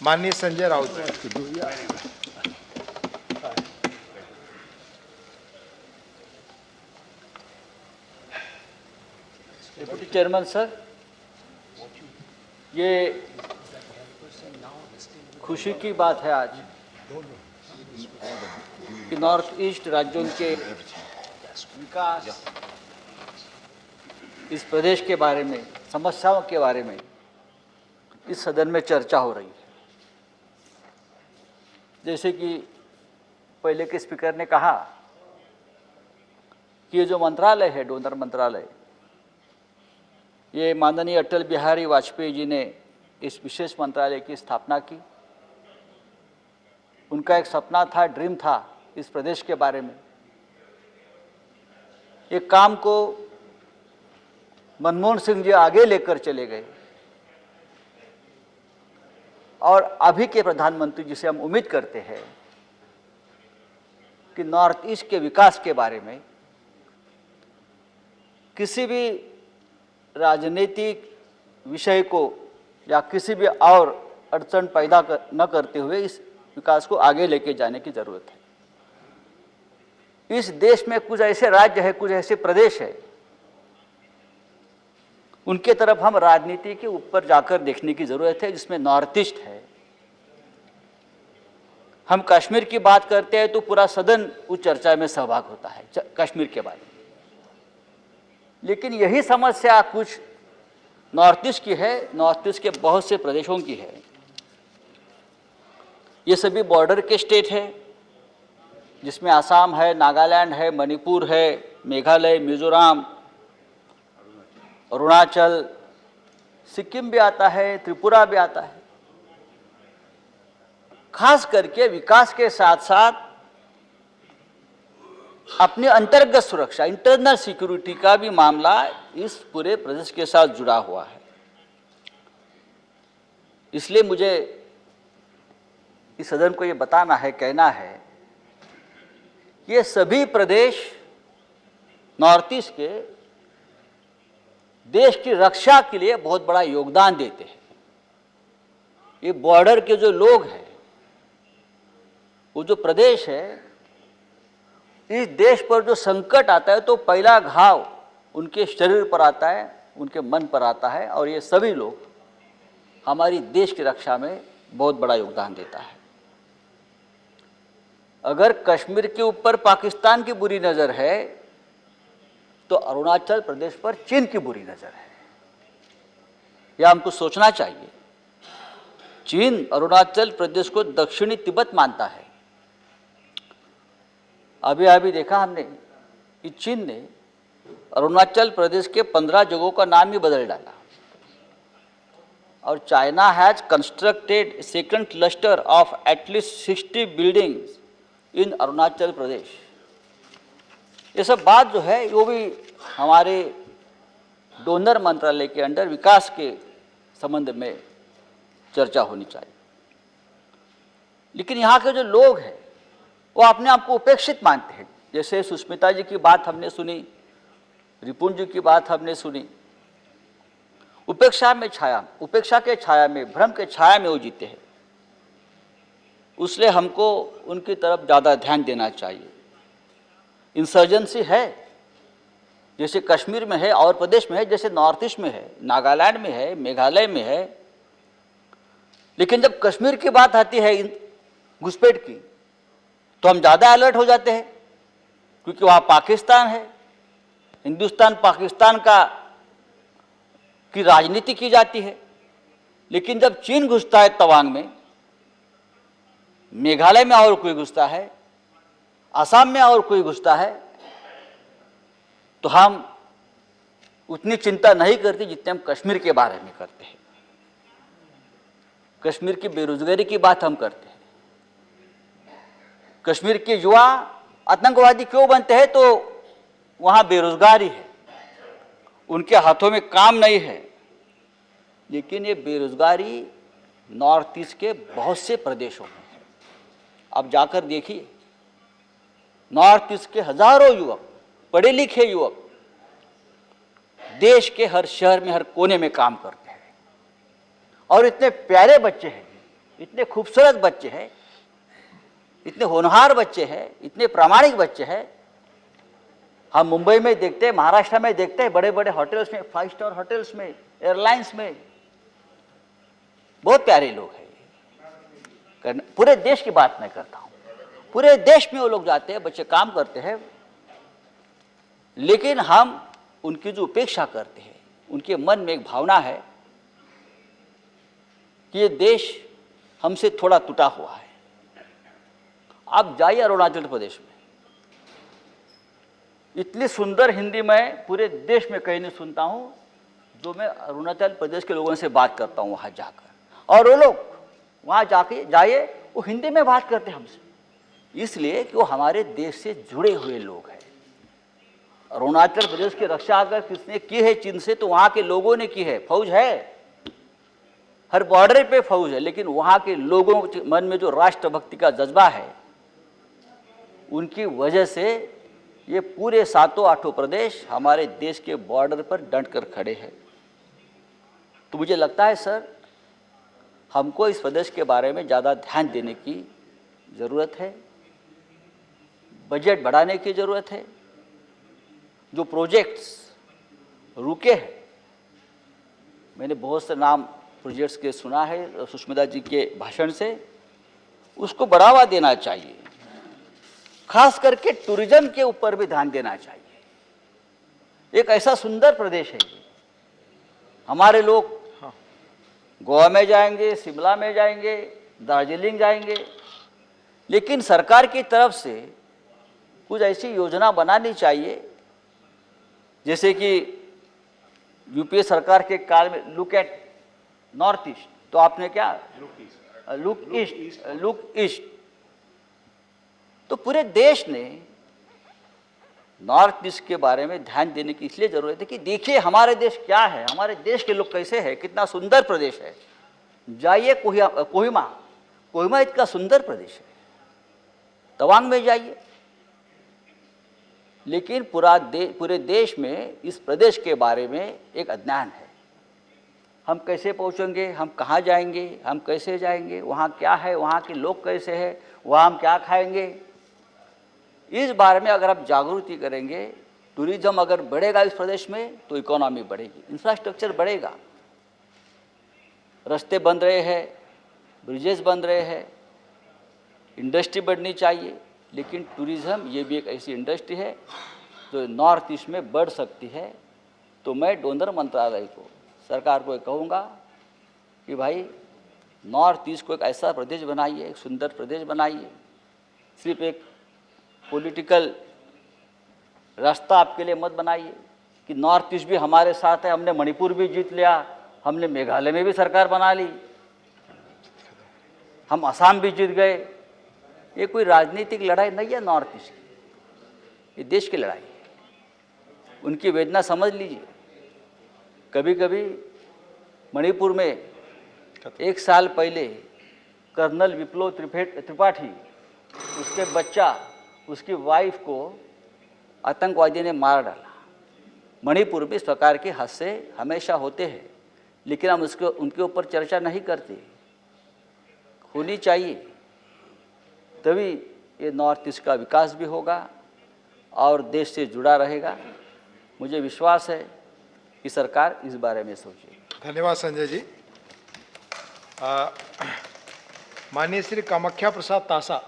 माननीय Sanjay Raut. Deputy chairman sir, ये खुशी की बात है आज कि नॉर्थ ईस्ट राज्यों के विकास, इस प्रदेश के बारे में, समस्याओं के बारे में इस सदन में चर्चा हो रही है। जैसे कि पहले के स्पीकर ने कहा कि ये जो मंत्रालय है, डोनर मंत्रालय, ये माननीय अटल बिहारी वाजपेयी जी ने इस विशेष मंत्रालय की स्थापना की। उनका एक सपना था, ड्रीम था इस प्रदेश के बारे में। एक काम को मनमोहन सिंह जी आगे लेकर चले गए और अभी के प्रधानमंत्री जिसे हम उम्मीद करते हैं कि नॉर्थ ईस्ट के विकास के बारे में किसी भी राजनीतिक विषय को या किसी भी और अड़चन पैदा न करते हुए इस विकास को आगे लेके जाने की जरूरत है। इस देश में कुछ ऐसे राज्य है, कुछ ऐसे प्रदेश है, उनके तरफ हम राजनीति के ऊपर जाकर देखने की जरूरत है, जिसमें नॉर्थ ईस्ट है। हम कश्मीर की बात करते हैं तो पूरा सदन उस चर्चा में सहभाग होता है कश्मीर के बारे में, लेकिन यही समस्या कुछ नॉर्थ ईस्ट की है, नॉर्थ ईस्ट के बहुत से प्रदेशों की है। ये सभी बॉर्डर के स्टेट है, जिसमें आसाम है, नागालैंड है, मणिपुर है, मेघालय, मिजोरम, अरुणाचल, सिक्किम भी आता है, त्रिपुरा भी आता है। खास करके विकास के साथ साथ अपनी अंतर्गत सुरक्षा, इंटरनल सिक्योरिटी का भी मामला इस पूरे प्रदेश के साथ जुड़ा हुआ है। इसलिए मुझे इस सदन को ये बताना है, कहना है, ये सभी प्रदेश नॉर्थ ईस्ट के देश की रक्षा के लिए बहुत बड़ा योगदान देते हैं। ये बॉर्डर के जो लोग हैं, वो जो प्रदेश है, इस देश पर जो संकट आता है तो पहला घाव उनके शरीर पर आता है, उनके मन पर आता है, और ये सभी लोग हमारी देश की रक्षा में बहुत बड़ा योगदान देता है। अगर कश्मीर के ऊपर पाकिस्तान की बुरी नज़र है तो अरुणाचल प्रदेश पर चीन की बुरी नज़र है। यह हमको सोचना चाहिए। चीन अरुणाचल प्रदेश को दक्षिणी तिब्बत मानता है। अभी अभी देखा हमने कि चीन ने अरुणाचल प्रदेश के 15 जगहों का नाम ही बदल डाला, और China has constructed second cluster of at least 60 buildings in Arunachal Pradesh. ये सब बात जो है वो भी हमारे डोनर मंत्रालय के अंडर विकास के संबंध में चर्चा होनी चाहिए। लेकिन यहाँ के जो लोग हैं वो अपने आप को उपेक्षित मानते हैं। जैसे सुष्मिता जी की बात हमने सुनी, रिपुन जी की बात हमने सुनी। उपेक्षा के छाया में, भ्रम के छाया में वो जीते हैं। इसलिए हमको उनकी तरफ ज़्यादा ध्यान देना चाहिए। इंसर्जेंसी है, जैसे कश्मीर में है और प्रदेश में है, जैसे नॉर्थ ईस्ट में है, नागालैंड में है, मेघालय में है। लेकिन जब कश्मीर की बात आती है घुसपैठ की, तो हम ज़्यादा अलर्ट हो जाते हैं, क्योंकि वहाँ पाकिस्तान है। हिंदुस्तान पाकिस्तान की राजनीति की जाती है। लेकिन जब चीन घुसता है तवांग में, मेघालय में और कोई घुसता है, असम में और कोई घुसता है, तो हम उतनी चिंता नहीं करते जितने हम कश्मीर के बारे में करते हैं। कश्मीर की बेरोजगारी की बात हम करते हैं। कश्मीर के युवा आतंकवादी क्यों बनते हैं? तो वहाँ बेरोजगारी है, उनके हाथों में काम नहीं है। लेकिन ये बेरोजगारी नॉर्थ ईस्ट के बहुत से प्रदेशों में है। आप जाकर देखिए, नॉर्थ ईस्ट के हजारों युवक, पढ़े लिखे युवक देश के हर शहर में, हर कोने में काम करते हैं, और इतने प्यारे बच्चे हैं इतने खूबसूरत बच्चे हैं, इतने होनहार बच्चे हैं, इतने प्रामाणिक बच्चे हैं। हम मुंबई में देखते हैं, महाराष्ट्र में देखते हैं, बड़े बड़े होटल्स में, 5 स्टार होटल्स में, एयरलाइंस में, बहुत प्यारे लोग हैं। पूरे देश की बात मैं करता हूं, पूरे देश में वो लोग जाते हैं, बच्चे काम करते हैं, लेकिन हम उनकी जो उपेक्षा करते हैं, उनके मन में एक भावना है कि ये देश हमसे थोड़ा टूटा हुआ है। आप जाइए अरुणाचल प्रदेश में, इतनी सुंदर हिंदी मैं पूरे देश में कहीं नहीं सुनता हूं जो मैं अरुणाचल प्रदेश के लोगों से बात करता हूं वहां जाकर, और वो लोग वहां जाके जाइए वो हिंदी में बात करते हैं हमसे, इसलिए कि वो हमारे देश से जुड़े हुए लोग हैं। अरुणाचल प्रदेश की रक्षा अगर किसने की है चीन से, तो वहां के लोगों ने की है। फौज है, हर बॉर्डर पे फौज है, लेकिन वहां के लोगों के मन में जो राष्ट्रभक्ति का जज्बा है, उनकी वजह से ये पूरे 7-8 प्रदेश हमारे देश के बॉर्डर पर डट कर खड़े हैं। तो मुझे लगता है सर, हमको इस प्रदेश के बारे में ज़्यादा ध्यान देने की ज़रूरत है, बजट बढ़ाने की ज़रूरत है। जो प्रोजेक्ट्स रुके हैं, मैंने बहुत से नाम प्रोजेक्ट्स के सुना है सुष्मिता जी के भाषण से, उसको बढ़ावा देना चाहिए। खास करके टूरिज्म के ऊपर भी ध्यान देना चाहिए। एक ऐसा सुंदर प्रदेश है ये, हमारे लोग गोवा में जाएंगे, शिमला में जाएंगे, दार्जिलिंग जाएंगे, लेकिन सरकार की तरफ से कुछ ऐसी योजना बनानी चाहिए, जैसे कि यूपीए सरकार के काल में लुक एट नॉर्थ ईस्ट, तो आपने क्या लुक ईस्ट, तो पूरे देश ने नॉर्थ ईस्ट के बारे में ध्यान देने की इसलिए जरूरत है कि देखिए हमारे देश क्या है, हमारे देश के लोग कैसे हैं, कितना सुंदर प्रदेश है। जाइए कोहिमा इतना सुंदर प्रदेश है, तवांग में जाइए, लेकिन पूरे देश में इस प्रदेश के बारे में एक अज्ञान है। हम कैसे पहुंचेंगे, हम कहाँ जाएंगे, हम कैसे जाएंगे, वहाँ क्या है, वहाँ के लोग कैसे हैं, वहाँ हम क्या खाएंगे, इस बारे में अगर आप जागृति करेंगे, टूरिज्म अगर बढ़ेगा इस प्रदेश में तो इकोनॉमी बढ़ेगी, इंफ्रास्ट्रक्चर बढ़ेगा। रास्ते बन रहे हैं, ब्रिजेस बन रहे हैं, इंडस्ट्री बढ़नी चाहिए, लेकिन टूरिज्म ये भी एक ऐसी इंडस्ट्री है जो नॉर्थ ईस्ट में बढ़ सकती है। तो मैं डोनर मंत्रालय को, सरकार को कहूँगा कि भाई नॉर्थ ईस्ट को एक ऐसा प्रदेश बनाइए, एक सुंदर प्रदेश बनाइए। सिर्फ एक पॉलिटिकल रास्ता आपके लिए मत बनाइए कि नॉर्थ ईस्ट भी हमारे साथ है, हमने मणिपुर भी जीत लिया, हमने मेघालय में भी सरकार बना ली, हम असम भी जीत गए। ये कोई राजनीतिक लड़ाई नहीं है नॉर्थ ईस्ट की, ये देश की लड़ाई है। उनकी वेदना समझ लीजिए। कभी कभी मणिपुर में 1 साल पहले कर्नल विप्लव त्रिपाठी, उसके बच्चा, उसकी वाइफ को आतंकवादी ने मार डाला। मणिपुर में इस प्रकार के हादसे हमेशा होते हैं, लेकिन हम उनके ऊपर चर्चा नहीं करते। होनी चाहिए, तभी ये नॉर्थ ईस्ट का विकास भी होगा और देश से जुड़ा रहेगा। मुझे विश्वास है कि सरकार इस बारे में सोचे। धन्यवाद संजय जी। माननीय श्री कामाख्या प्रसाद तासा।